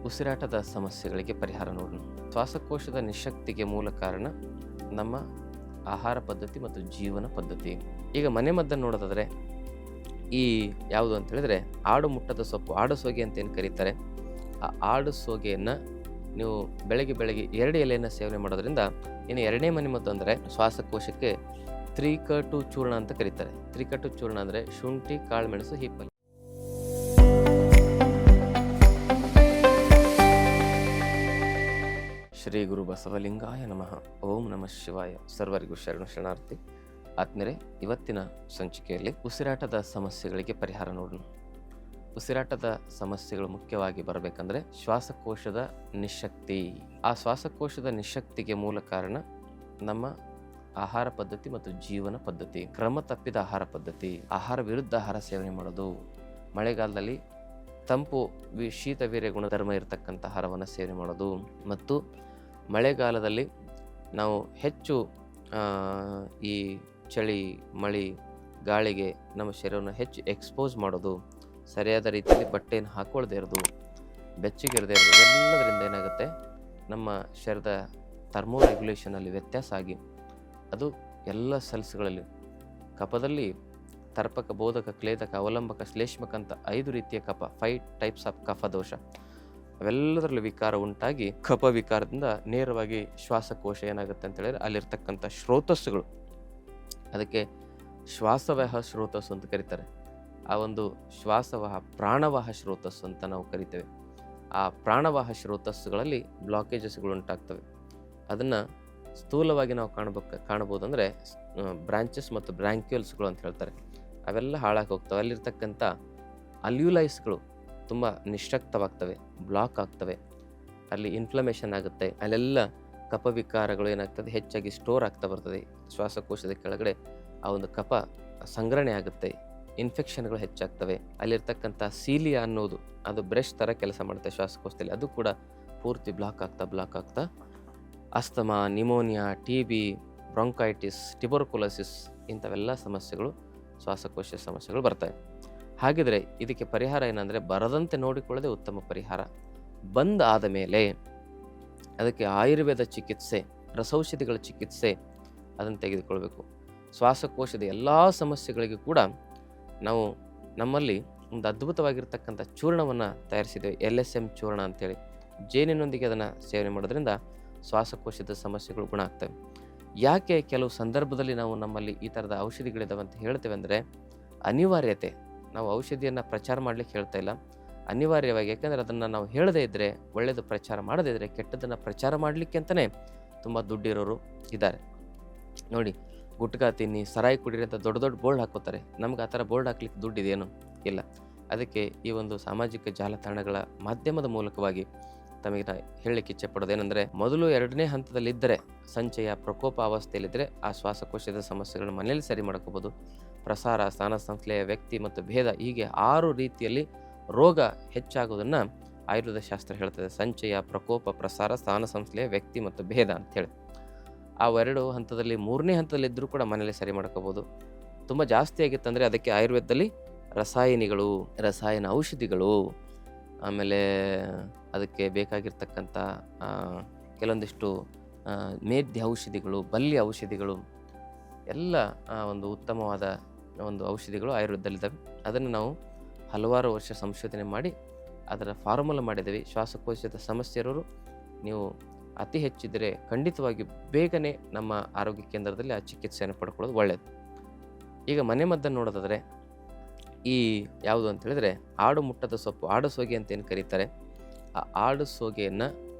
ಉಸಿರಾಟದ ಸಮಸ್ಯೆಗಳಿಗೆ ಪರಿಹಾರ ನೋಡೋಣ. ಶ್ವಾಸಕೋಶದ ನಿಶಕ್ತಿಗೆ ಮೂಲ ಕಾರಣ ನಮ್ಮ ಆಹಾರ ಪದ್ಧತಿ ಮತ್ತು ಜೀವನ ಪದ್ಧತಿ. ಈಗ ಮನೆಮದ್ದನ್ನು ನೋಡೋದಾದರೆ ಈ ಯಾವುದು ಅಂತ ಹೇಳಿದ್ರೆ ಆಡು ಮುಟ್ಟದ ಸೊಪ್ಪು, ಆಡು ಸೋಗೆ ಅಂತ ಏನು ಕರೀತಾರೆ, ಆ ಆಡು ಸೋಗೆಯನ್ನು ನೀವು ಬೆಳಗ್ಗೆ 2 ಎಲೆಯನ್ನು ಸೇವನೆ ಮಾಡೋದ್ರಿಂದ ಇನ್ನು 2ನೇ ಮನೆಮದ್ದು ಅಂದರೆ ಶ್ವಾಸಕೋಶಕ್ಕೆ ತ್ರಿಕಟು ಚೂರ್ಣ ಅಂತ ಕರೀತಾರೆ. ತ್ರಿಕಟು ಚೂರ್ಣ ಅಂದರೆ ಶುಂಠಿ, ಕಾಳುಮೆಣಸು, ಹಿಪ್ಪಲಿ. ಶ್ರೀ ಗುರು ಬಸವಲಿಂಗಾಯ ನಮಃ. ಓಂ ನಮಃ ಶಿವಾಯ. ಸರ್ವರಿಗೂ ಶರಣಾರ್ಥಿ. ಆತ್ಮೀಯರೇ, ಇವತ್ತಿನ ಸಂಚಿಕೆಯಲ್ಲಿ ಉಸಿರಾಟದ ಸಮಸ್ಯೆಗಳಿಗೆ ಪರಿಹಾರ ನೋಡೋಣ. ಉಸಿರಾಟದ ಸಮಸ್ಯೆಗಳು ಮುಖ್ಯವಾಗಿ ಬರಬೇಕಂದ್ರೆ ಶ್ವಾಸಕೋಶದ ನಿಶಕ್ತಿ. ಆ ಶ್ವಾಸಕೋಶದ ನಿಶಕ್ತಿಗೆ ಮೂಲ ಕಾರಣ ನಮ್ಮ ಆಹಾರ ಪದ್ಧತಿ ಮತ್ತು ಜೀವನ ಪದ್ಧತಿ. ಕ್ರಮ ತಪ್ಪಿದ ಆಹಾರ ಪದ್ಧತಿ, ಆಹಾರ ವಿರುದ್ಧ ಆಹಾರ ಸೇವನೆ ಮಾಡೋದು, ಮಳೆಗಾಲದಲ್ಲಿ ತಂಪು ಶೀತ ವೀರ್ಯ ಗುಣಧರ್ಮ ಇರತಕ್ಕಂಥ ಆಹಾರವನ್ನು ಸೇವನೆ ಮಾಡೋದು, ಮತ್ತು ಮಳೆಗಾಲದಲ್ಲಿ ನಾವು ಹೆಚ್ಚು ಈ ಚಳಿ, ಮಳೆ, ಗಾಳಿಗೆ ನಮ್ಮ ಶರೀರವನ್ನು ಹೆಚ್ಚು ಎಕ್ಸ್ಪೋಸ್ ಮಾಡೋದು, ಸರಿಯಾದ ರೀತಿಯಲ್ಲಿ ಬಟ್ಟೆಯನ್ನು ಹಾಕೊಳ್ಳದೇ ಇರೋದು, ಬೆಚ್ಚಗಿರದೇ ಇರೋದು, ಎಲ್ಲದರಿಂದ ಏನಾಗುತ್ತೆ, ನಮ್ಮ ಶರೀರದ ಥರ್ಮೋ ರೆಗ್ಯುಲೇಷನಲ್ಲಿ ವ್ಯತ್ಯಾಸ ಆಗಿ ಅದು ಎಲ್ಲ ಸೆಲ್ಸ್ಗಳಲ್ಲಿ ಕಫದಲ್ಲಿ ತರ್ಪಕ, ಬೋಧಕ, ಕ್ಲೇದಕ, ಅವಲಂಬಕ, ಶ್ಲೇಷ್ಮಕ ಅಂತ 5 ರೀತಿಯ ಕಫ, 5 ಟೈಪ್ಸ್ ಆಫ್ ಕಫ ದೋಷ, ಅವೆಲ್ಲದರಲ್ಲಿ ವಿಕಾರ ಉಂಟಾಗಿ ಕಫ ವಿಕಾರದಿಂದ ನೇರವಾಗಿ ಶ್ವಾಸಕೋಶ ಏನಾಗುತ್ತೆ ಅಂತ ಹೇಳಿದ್ರೆ ಅಲ್ಲಿರ್ತಕ್ಕಂಥ ಸ್ರೋತಸ್ಸುಗಳು, ಅದಕ್ಕೆ ಶ್ವಾಸವಾಹ ಸ್ರೋತಸ್ಸು ಅಂತ ಕರೀತಾರೆ. ಆ ಒಂದು ಶ್ವಾಸವಾಹ ಪ್ರಾಣವಾಹ ಸ್ರೋತಸ್ಸು ಅಂತ ನಾವು ಕರಿತೇವೆ. ಆ ಪ್ರಾಣವಾಹ ಸ್ರೋತಸ್ಸುಗಳಲ್ಲಿ ಬ್ಲಾಕೇಜಸ್ಗಳು ಉಂಟಾಗ್ತವೆ. ಅದನ್ನು ಸ್ಥೂಲವಾಗಿ ನಾವು ಕಾಣಬಹುದು ಅಂದರೆ ಬ್ರಾಂಚಸ್ ಮತ್ತು ಬ್ರಾಂಕ್ಯೂಲ್ಸ್ಗಳು ಅಂತ ಹೇಳ್ತಾರೆ. ಅವೆಲ್ಲ ಹಾಳಾಗಿ ಹೋಗ್ತವೆ. ಅಲ್ಲಿರ್ತಕ್ಕಂಥ ಅಲ್ಯೂಲೈಸ್ಗಳು ತುಂಬ ನಿಶಕ್ತವಾಗ್ತವೆ, ಬ್ಲಾಕ್ ಆಗ್ತವೆ, ಅಲ್ಲಿ ಇನ್ಫ್ಲಮೇಷನ್ ಆಗುತ್ತೆ, ಅಲ್ಲೆಲ್ಲ ಕಫ ವಿಕಾರಗಳು ಏನಾಗ್ತದೆ, ಹೆಚ್ಚಾಗಿ ಸ್ಟೋರ್ ಆಗ್ತಾ ಬರ್ತದೆ. ಶ್ವಾಸಕೋಶದ ಕೆಳಗಡೆ ಆ ಒಂದು ಕಫ ಸಂಗ್ರಹಣೆ ಆಗುತ್ತೆ, ಇನ್ಫೆಕ್ಷನ್ಗಳು ಹೆಚ್ಚಾಗ್ತವೆ. ಅಲ್ಲಿರ್ತಕ್ಕಂಥ ಸೀಲಿಯಾ ಅನ್ನೋದು ಅದು ಬ್ರಷ್ ಥರ ಕೆಲಸ ಮಾಡುತ್ತೆ ಶ್ವಾಸಕೋಶದಲ್ಲಿ, ಅದು ಕೂಡ ಪೂರ್ತಿ ಬ್ಲಾಕ್ ಆಗ್ತಾ asthma, pneumonia, TB, bronchitis, tuberculosis ಇಂಥವೆಲ್ಲ ಸಮಸ್ಯೆಗಳು, ಶ್ವಾಸಕೋಶ ಸಮಸ್ಯೆಗಳು ಬರ್ತವೆ. ಹಾಗಿದ್ರೆ ಇದಕ್ಕೆ ಪರಿಹಾರ ಏನಂದರೆ ಬರದಂತೆ ನೋಡಿಕೊಳ್ಳದೆ ಉತ್ತಮ ಪರಿಹಾರ. ಬಂದಾದ ಮೇಲೆ ಅದಕ್ಕೆ ಆಯುರ್ವೇದ ಚಿಕಿತ್ಸೆ, ರಸೌಷಧಿಗಳ ಚಿಕಿತ್ಸೆ ಅದನ್ನು ತೆಗೆದುಕೊಳ್ಬೇಕು. ಶ್ವಾಸಕೋಶದ ಎಲ್ಲ ಸಮಸ್ಯೆಗಳಿಗೂ ಕೂಡ ನಾವು ನಮ್ಮಲ್ಲಿ ಒಂದು ಅದ್ಭುತವಾಗಿರ್ತಕ್ಕಂಥ ಚೂರ್ಣವನ್ನು ತಯಾರಿಸಿದ್ದೇವೆ, LSM ಚೂರ್ಣ ಅಂತೇಳಿ. ಜೇನಿನೊಂದಿಗೆ ಅದನ್ನು ಸೇವನೆ ಮಾಡೋದ್ರಿಂದ ಶ್ವಾಸಕೋಶದ ಸಮಸ್ಯೆಗಳು ಗುಣ ಆಗ್ತವೆ. ಯಾಕೆ ಕೆಲವು ಸಂದರ್ಭದಲ್ಲಿ ನಾವು ನಮ್ಮಲ್ಲಿ ಈ ಥರದ ಔಷಧಿಗಳಿದ್ದಾವೆ ಅಂತ ಹೇಳ್ತೇವೆ ಅಂದರೆ ಅನಿವಾರ್ಯತೆ. ನಾವು ಔಷಧಿಯನ್ನು ಪ್ರಚಾರ ಮಾಡಲಿಕ್ಕೆ ಹೇಳ್ತಾ ಇಲ್ಲ, ಅನಿವಾರ್ಯವಾಗಿ. ಯಾಕೆಂದರೆ ಅದನ್ನು ನಾವು ಹೇಳದೇ ಇದ್ದರೆ, ಒಳ್ಳೆಯದು ಪ್ರಚಾರ ಮಾಡದೇ ಇದ್ದರೆ, ಕೆಟ್ಟದನ್ನು ಪ್ರಚಾರ ಮಾಡಲಿಕ್ಕೆ ಅಂತಲೇ ತುಂಬ ದುಡ್ಡಿರೋರು ಇದ್ದಾರೆ. ನೋಡಿ, ಗುಟ್ಕಾ ತಿನ್ನಿ, ಸರಾಯಿ ಕುಡೀರಿ ಅಂತ ದೊಡ್ಡ ದೊಡ್ಡ ಬೋರ್ಡ್ ಹಾಕೋತಾರೆ. ನಮ್ಗೆ ಆ ಥರ ಬೋರ್ಡ್ ಹಾಕ್ಲಿಕ್ಕೆ ದುಡ್ಡಿದೆಯೇನು? ಇಲ್ಲ. ಅದಕ್ಕೆ ಈ ಒಂದು ಸಾಮಾಜಿಕ ಜಾಲತಾಣಗಳ ಮಾಧ್ಯಮದ ಮೂಲಕವಾಗಿ ತಮಗೆ ಹೇಳಲಿಕ್ಕೆ ಇಚ್ಛೆ ಪಡೋದೇನೆಂದರೆ, ಮೊದಲು 2ನೇ ಹಂತದಲ್ಲಿದ್ದರೆ, ಸಂಚಯ ಪ್ರಕೋಪ ಅವಸ್ಥೆಯಲ್ಲಿದ್ದರೆ ಆ ಶ್ವಾಸಕೋಶದ ಸಮಸ್ಯೆಗಳನ್ನು ಮನೆಯಲ್ಲಿ ಸರಿ ಮಾಡ್ಕೋಬೋದು. ಪ್ರಸಾರ, ಸ್ಥಾನ ಸಂಶ್ಲೇಷ, ವ್ಯಕ್ತಿ ಮತ್ತು ಭೇದ, ಹೀಗೆ 6 ರೀತಿಯಲ್ಲಿ ರೋಗ ಹೆಚ್ಚಾಗೋದನ್ನು ಆಯುರ್ವೇದ ಶಾಸ್ತ್ರ ಹೇಳ್ತದೆ. ಸಂಚಯ, ಪ್ರಕೋಪ, ಪ್ರಸಾರ, ಸ್ಥಾನ ಸಂಶ್ಲೇಷ, ವ್ಯಕ್ತಿ ಮತ್ತು ಭೇದ ಅಂತೇಳಿ ಆ 2 ಹಂತದಲ್ಲಿ 3ನೇ ಹಂತದಲ್ಲಿದ್ದರೂ ಕೂಡ ಮನೆಯಲ್ಲಿ ಸರಿ ಮಾಡ್ಕೋಬೋದು. ತುಂಬ ಜಾಸ್ತಿ ಆಗಿತ್ತಂದರೆ ಅದಕ್ಕೆ ಆಯುರ್ವೇದದಲ್ಲಿ ರಸಾಯನ ಔಷಧಿಗಳು, ಆಮೇಲೆ ಅದಕ್ಕೆ ಬೇಕಾಗಿರ್ತಕ್ಕಂಥ ಕೆಲವೊಂದಿಷ್ಟು ಮೇಧ್ಯ ಔಷಧಿಗಳು, ಬಲ್ಯ ಔಷಧಿಗಳು, ಎಲ್ಲ ಒಂದು ಉತ್ತಮವಾದ ಒಂದು ಔಷಧಿಗಳು ಆಯುರ್ವೇದದಲ್ಲಿದ್ದಾವೆ. ಅದನ್ನು ನಾವು ಹಲವಾರು ವರ್ಷ ಸಂಶೋಧನೆ ಮಾಡಿ ಅದರ ಫಾರ್ಮುಲಾ ಮಾಡಿದ್ದೀವಿ. ಶ್ವಾಸಕೋಶದ ಸಮಸ್ಯೆ ಇರೋರು ನೀವು ಅತಿ ಹೆಚ್ಚಿದ್ದರೆ ಖಂಡಿತವಾಗಿ ಬೇಗನೆ ನಮ್ಮ ಆರೋಗ್ಯ ಕೇಂದ್ರದಲ್ಲಿ ಆ ಚಿಕಿತ್ಸೆಯನ್ನು ಪಡ್ಕೊಳ್ಳೋದು ಒಳ್ಳೆಯದು. ಈಗ ಮನೆಮದ್ದನ್ನು ನೋಡೋದಾದರೆ ಈ ಯಾವುದು ಅಂತ ಹೇಳಿದ್ರೆ ಆಡು ಮುಟ್ಟದ ಸೊಪ್ಪು, ಆಡು ಸೋಗೆ ಅಂತ ಏನು ಕರೀತಾರೆ, ಆ ಆಡು ಸೋಗೆಯನ್ನು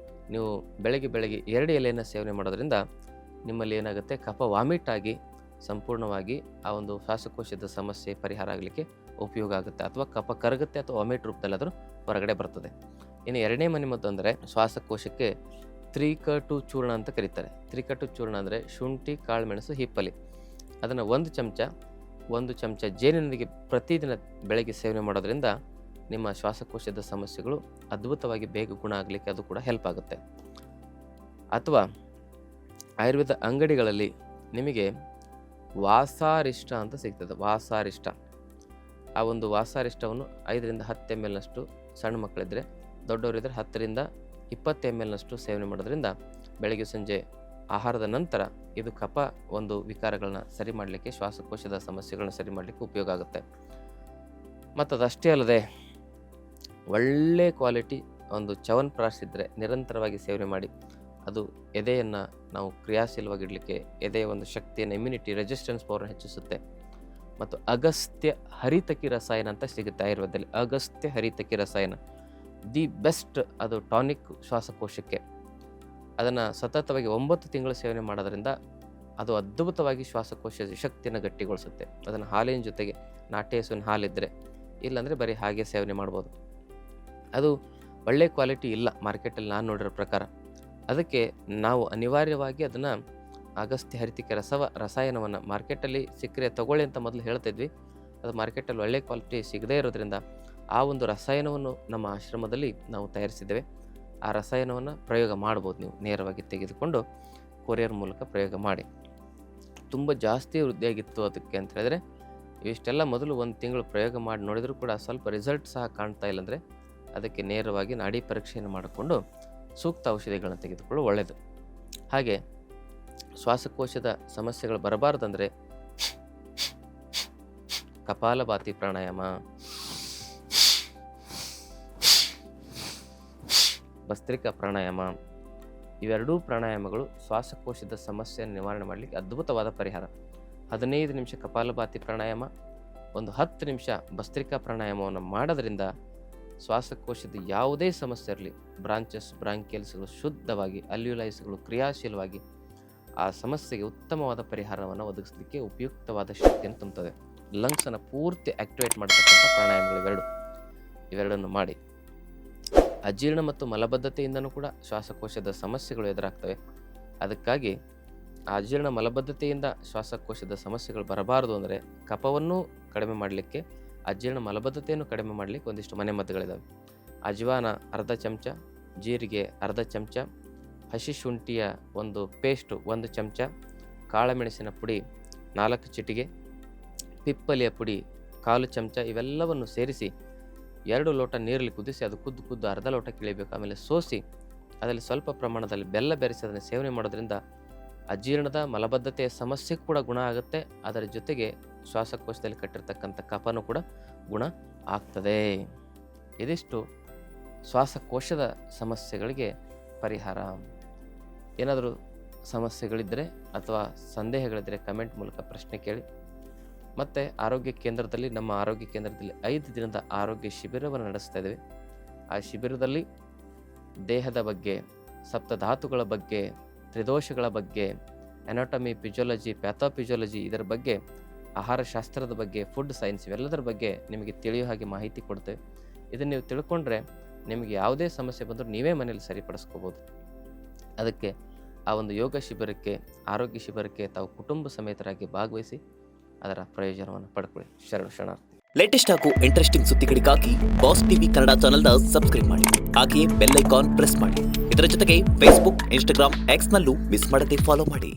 ನೀವು ಬೆಳಗ್ಗೆ 2 ಎಲೆಯನ್ನು ಸೇವನೆ ಮಾಡೋದ್ರಿಂದ ನಿಮ್ಮಲ್ಲಿ ಏನಾಗುತ್ತೆ, ಕಫ ವಾಮಿಟ್ ಆಗಿ ಸಂಪೂರ್ಣವಾಗಿ ಆ ಒಂದು ಶ್ವಾಸಕೋಶದ ಸಮಸ್ಯೆ ಪರಿಹಾರ ಆಗಲಿಕ್ಕೆ ಉಪಯೋಗ ಆಗುತ್ತೆ. ಅಥವಾ ಕಫ ಕರಗುತ್ತೆ ಅಥವಾ ವಾಮಿಟ್ ರೂಪದಲ್ಲಾದರೂ ಹೊರಗಡೆ ಬರ್ತದೆ. ಇನ್ನು 2ನೇ ಮನೆಮದ್ದು ಅಂದರೆ ಶ್ವಾಸಕೋಶಕ್ಕೆ ತ್ರಿಕಟು ಚೂರ್ಣ ಅಂತ ಕರೀತಾರೆ. ತ್ರಿಕಟು ಚೂರ್ಣ ಅಂದರೆ ಶುಂಠಿ, ಕಾಳುಮೆಣಸು, ಹಿಪ್ಪಲಿ. ಅದನ್ನು 1 ಚಮಚ ಜೇನಿನೊಂದಿಗೆ ಪ್ರತಿದಿನ ಬೆಳಗ್ಗೆ ಸೇವನೆ ಮಾಡೋದ್ರಿಂದ ನಿಮ್ಮ ಶ್ವಾಸಕೋಶದ ಸಮಸ್ಯೆಗಳು ಅದ್ಭುತವಾಗಿ ಬೇಗ ಗುಣ ಆಗಲಿಕ್ಕೆ ಅದು ಕೂಡ ಹೆಲ್ಪ್ ಆಗುತ್ತೆ. ಅಥವಾ ಆಯುರ್ವೇದ ಅಂಗಡಿಗಳಲ್ಲಿ ನಿಮಗೆ ವಾಸಾರಿಷ್ಟ ಅಂತ ಸಿಗ್ತದೆ. ವಾಸಾರಿಷ್ಟ, ಆ ಒಂದು ವಾಸಾರಿಷ್ಟವನ್ನು 5 ರಿಂದ 10 ml ಸಣ್ಣ ಮಕ್ಕಳಿದ್ರೆ ದೊಡ್ಡವರಿದ್ದರೆ 10ರಿಂದ 20 ml ಸೇವನೆ ಮಾಡೋದ್ರಿಂದ ಬೆಳಗ್ಗೆ ಸಂಜೆ ಆಹಾರದ ನಂತರ ಇದು ಕಫ ಒಂದು ವಿಕಾರಗಳನ್ನ ಸರಿ ಮಾಡಲಿಕ್ಕೆ, ಶ್ವಾಸಕೋಶದ ಸಮಸ್ಯೆಗಳನ್ನ ಸರಿ ಮಾಡಲಿಕ್ಕೆ ಉಪಯೋಗ ಆಗುತ್ತೆ. ಮತ್ತು ಅದಷ್ಟೇ ಅಲ್ಲದೆ ಒಳ್ಳೆ ಕ್ವಾಲಿಟಿ ಒಂದು ಚ್ಯವನ್ಪ್ರಾಶ್ ಇದ್ದರೆ ನಿರಂತರವಾಗಿ ಸೇವನೆ ಮಾಡಿ, ಅದು ಎದೆಯನ್ನು ನಾವು ಕ್ರಿಯಾಶೀಲವಾಗಿಡಲಿಕ್ಕೆ, ಎದೆಯ ಒಂದು ಶಕ್ತಿಯನ್ನು, ಇಮ್ಯುನಿಟಿ, ರೆಸಿಸ್ಟೆನ್ಸ್ ಪವರ್ನ ಹೆಚ್ಚಿಸುತ್ತೆ. ಮತ್ತು ಅಗಸ್ತ್ಯ ಹರಿತಕಿ ರಸಾಯನ ಅಂತ ಸಿಗುತ್ತೆ ಆಯುರ್ವೇದದಲ್ಲಿ. ಅಗಸ್ತ್ಯ ಹರಿತಕಿ ರಸಾಯನ ದಿ ಬೆಸ್ಟ್, ಅದು ಟಾನಿಕ್ ಶ್ವಾಸಕೋಶಕ್ಕೆ. ಅದನ್ನು ಸತತವಾಗಿ 9 ತಿಂಗಳು ಸೇವನೆ ಮಾಡೋದ್ರಿಂದ ಅದು ಅದ್ಭುತವಾಗಿ ಶ್ವಾಸಕೋಶದ ಶಕ್ತಿಯನ್ನು ಗಟ್ಟಿಗೊಳಿಸುತ್ತೆ. ಅದನ್ನು ಹಾಲಿನ ಜೊತೆಗೆ, ನಾಟಿ ಹಸುವಿನ ಹಾಲಿದ್ದರೆ, ಇಲ್ಲಾಂದರೆ ಬರೀ ಹಾಗೆ ಸೇವನೆ ಮಾಡ್ಬೋದು. ಅದು ಒಳ್ಳೆ ಕ್ವಾಲಿಟಿ ಇಲ್ಲ ಮಾರ್ಕೆಟಲ್ಲಿ ನಾನು ನೋಡಿರೋ ಪ್ರಕಾರ. ಅದಕ್ಕೆ ನಾವು ಅನಿವಾರ್ಯವಾಗಿ ಅದನ್ನು ಅಗಸ್ತ್ಯ ಹರಿತಕಿ ರಸಾಯನವನ್ನು ಮಾರ್ಕೆಟಲ್ಲಿ ಸಿಕ್ಕರೆ ತಗೊಳ್ಳಿ ಅಂತ ಮೊದಲು ಹೇಳ್ತಿದ್ವಿ. ಅದು ಮಾರ್ಕೆಟಲ್ಲಿ ಒಳ್ಳೆ ಕ್ವಾಲಿಟಿ ಸಿಗದೇ ಇರೋದ್ರಿಂದ ಆ ಒಂದು ರಸಾಯನವನ್ನು ನಮ್ಮ ಆಶ್ರಮದಲ್ಲಿ ನಾವು ತಯಾರಿಸಿದ್ದೇವೆ. ಆ ರಸಾಯನವನ್ನು ಪ್ರಯೋಗ ಮಾಡ್ಬೋದು. ನೀವು ನೇರವಾಗಿ ತೆಗೆದುಕೊಂಡು ಕೊರಿಯರ್ ಮೂಲಕ ಪ್ರಯೋಗ ಮಾಡಿ. ತುಂಬ ಜಾಸ್ತಿ ವೃದ್ಧಿಯಾಗಿತ್ತು ಅದಕ್ಕೆ ಅಂತ ಹೇಳಿದ್ರೆ ಇವಿಷ್ಟೆಲ್ಲ ಮೊದಲು 1 ತಿಂಗಳು ಪ್ರಯೋಗ ಮಾಡಿ ನೋಡಿದರೂ ಕೂಡ ಸ್ವಲ್ಪ ರಿಸಲ್ಟ್ ಸಹ ಕಾಣ್ತಾ ಇಲ್ಲಾಂದರೆ ಅದಕ್ಕೆ ನೇರವಾಗಿ ನಾಡಿ ಪರೀಕ್ಷೆಯನ್ನು ಮಾಡಿಕೊಂಡು ಸೂಕ್ತ ಔಷಧಿಗಳನ್ನು ತೆಗೆದುಕೊಳ್ಳು ಒಳ್ಳೆಯದು. ಹಾಗೆ ಶ್ವಾಸಕೋಶದ ಸಮಸ್ಯೆಗಳು ಬರಬಾರ್ದಂದರೆ ಕಪಾಲಭಾತಿ ಪ್ರಾಣಾಯಾಮ, ಭಸ್ತ್ರಿಕಾ ಪ್ರಾಣಾಯಾಮ, ಇವೆರಡೂ ಪ್ರಾಣಾಯಾಮಗಳು ಶ್ವಾಸಕೋಶದ ಸಮಸ್ಯೆಯನ್ನು ನಿವಾರಣೆ ಮಾಡಲಿಕ್ಕೆ ಅದ್ಭುತವಾದ ಪರಿಹಾರ. 15 ನಿಮಿಷ ಕಪಾಲಭಾತಿ ಪ್ರಾಣಾಯಾಮ, ಒಂದು 10 ನಿಮಿಷ ಭಸ್ತ್ರಿಕಾ ಪ್ರಾಣಾಯಾಮವನ್ನು ಮಾಡೋದ್ರಿಂದ ಶ್ವಾಸಕೋಶದ ಯಾವುದೇ ಸಮಸ್ಯೆ ಇರಲಿ, ಬ್ರಾಂಚಸ್, ಬ್ರಾಂಕಿಯಲ್ಸ್ಗಳು ಶುದ್ಧವಾಗಿ, ಅಲ್ಯೂಲೈಸ್ಗಳು ಕ್ರಿಯಾಶೀಲವಾಗಿ ಆ ಸಮಸ್ಯೆಗೆ ಉತ್ತಮವಾದ ಪರಿಹಾರವನ್ನು ಒದಗಿಸಲಿಕ್ಕೆ ಉಪಯುಕ್ತವಾದ ಶಕ್ತಿಯನ್ನು ತುಂಬುತ್ತದೆ. ಲಂಗ್ಸನ್ನು ಪೂರ್ತಿ ಆಕ್ಟಿವೇಟ್ ಮಾಡತಕ್ಕಂಥ ಪ್ರಾಣಾಯಾಮಗಳು ಇವೆರಡನ್ನು ಮಾಡಿ. ಅಜೀರ್ಣ ಮತ್ತು ಮಲಬದ್ಧತೆಯಿಂದನೂ ಕೂಡ ಶ್ವಾಸಕೋಶದ ಸಮಸ್ಯೆಗಳು ಎದುರಾಗ್ತವೆ. ಅದಕ್ಕಾಗಿ ಅಜೀರ್ಣ ಮಲಬದ್ಧತೆಯಿಂದ ಶ್ವಾಸಕೋಶದ ಸಮಸ್ಯೆಗಳು ಬರಬಾರದು ಅಂದರೆ ಕಫವನ್ನು ಕಡಿಮೆ ಮಾಡಲಿಕ್ಕೆ, ಅಜೀರ್ಣ ಮಲಬದ್ಧತೆಯನ್ನು ಕಡಿಮೆ ಮಾಡಲಿಕ್ಕೆ ಒಂದಿಷ್ಟು ಮನೆಮದ್ದುಗಳಿದ್ದಾವೆ. ಅಜ್ವಾನ ಅರ್ಧ ಚಮಚ, ಜೀರಿಗೆ ಅರ್ಧ ಚಮಚ, ಹಸಿ ಶುಂಠಿಯ ಒಂದು ಪೇಸ್ಟು 1 ಚಮಚ, ಕಾಳುಮೆಣಸಿನ ಪುಡಿ 4 ಚಿಟಿಕೆ, ಪಿಪ್ಪಲಿಯ ಪುಡಿ 1/4 ಚಮಚ, ಇವೆಲ್ಲವನ್ನು ಸೇರಿಸಿ 2 ಲೋಟ ನೀರಲ್ಲಿ ಕುದಿಸಿ ಅದು ಕುದ್ದು ಅರ್ಧ ಲೋಟ ಕಿಳಿಬೇಕು. ಆಮೇಲೆ ಸೋಸಿ ಅದರಲ್ಲಿ ಸ್ವಲ್ಪ ಪ್ರಮಾಣದಲ್ಲಿ ಬೆಲ್ಲ ಬೆರೆಸಿ ಅದನ್ನು ಸೇವನೆ ಮಾಡೋದ್ರಿಂದ ಅಜೀರ್ಣದ ಮಲಬದ್ಧತೆಯ ಸಮಸ್ಯೆ ಕೂಡ ಗುಣ ಆಗುತ್ತೆ. ಅದರ ಜೊತೆಗೆ ಶ್ವಾಸಕೋಶದಲ್ಲಿ ಕಟ್ಟಿರ್ತಕ್ಕಂಥ ಕಫನೂ ಕೂಡ ಗುಣ ಆಗ್ತದೆ. ಇದಿಷ್ಟು ಶ್ವಾಸಕೋಶದ ಸಮಸ್ಯೆಗಳಿಗೆ ಪರಿಹಾರ. ಏನಾದರೂ ಸಮಸ್ಯೆಗಳಿದ್ದರೆ ಅಥವಾ ಸಂದೇಹಗಳಿದ್ದರೆ ಕಮೆಂಟ್ ಮೂಲಕ ಪ್ರಶ್ನೆ ಕೇಳಿ. ಮತ್ತು ಆರೋಗ್ಯ ಕೇಂದ್ರದಲ್ಲಿ, ನಮ್ಮ ಆರೋಗ್ಯ ಕೇಂದ್ರದಲ್ಲಿ 5 ದಿನದ ಆರೋಗ್ಯ ಶಿಬಿರವನ್ನು ನಡೆಸ್ತಾ ಇದ್ದೇವೆ. ಆ ಶಿಬಿರದಲ್ಲಿ ದೇಹದ ಬಗ್ಗೆ, ಸಪ್ತಧಾತುಗಳ ಬಗ್ಗೆ, ತ್ರಿದೋಷಗಳ ಬಗ್ಗೆ, ಅನಾಟಮಿ, ಫಿಸಿಯಾಲಜಿ, ಪ್ಯಾಥೋಫಿಸಿಯಾಲಜಿ, ಇದರ ಬಗ್ಗೆ, ಆಹಾರ ಶಾಸ್ತ್ರದ ಬಗ್ಗೆ, ಫುಡ್ ಸೈನ್ಸ್, ಇವೆಲ್ಲದರ ಬಗ್ಗೆ ನಿಮಗೆ ತಿಳಿಯೋ ಹಾಗೆ ಮಾಹಿತಿ ಕೊಡ್ತೇವೆ. ಇದನ್ನು ನೀವು ತಿಳ್ಕೊಂಡ್ರೆ ನಿಮಗೆ ಯಾವುದೇ ಸಮಸ್ಯೆ ಬಂದರೂ ನೀವೇ ಮನೇಲಿ ಸರಿಪಡಿಸ್ಕೋಬೋದು. ಅದಕ್ಕೆ ಆ ಒಂದು ಯೋಗ ಶಿಬಿರಕ್ಕೆ, ಆರೋಗ್ಯ ಶಿಬಿರಕ್ಕೆ ತಾವು ಕುಟುಂಬ ಸಮೇತರಾಗಿ ಭಾಗವಹಿಸಿ ಅದರ ಪ್ರಯೋಜನವನ್ನು ಪಡ್ಕೊಳ್ಳಿ. ಶರಣಾರ್ಥಿ. ಲೇಟೆಸ್ಟ್ ಹಾಗೂ ಇಂಟ್ರೆಸ್ಟಿಂಗ್ ಸುದ್ದಿಗಳಿಗಾಗಿ ಬಾಸ್ ಟಿವಿ ಕನ್ನಡ ಚಾನೆಲ್ನ ಸಬ್ಸ್ಕ್ರೈಬ್ ಮಾಡಿ. ಹಾಗೆಯೇ ಬೆಲ್ ಐಕಾನ್ ಪ್ರೆಸ್ ಮಾಡಿ. ಇದರ ಜೊತೆಗೆ ಫೇಸ್ಬುಕ್, ಇನ್ಸ್ಟಾಗ್ರಾಮ್, ಎಕ್ಸ್ನಲ್ಲೂ ಮಿಸ್ ಮಾಡದೆ ಫಾಲೋ ಮಾಡಿ.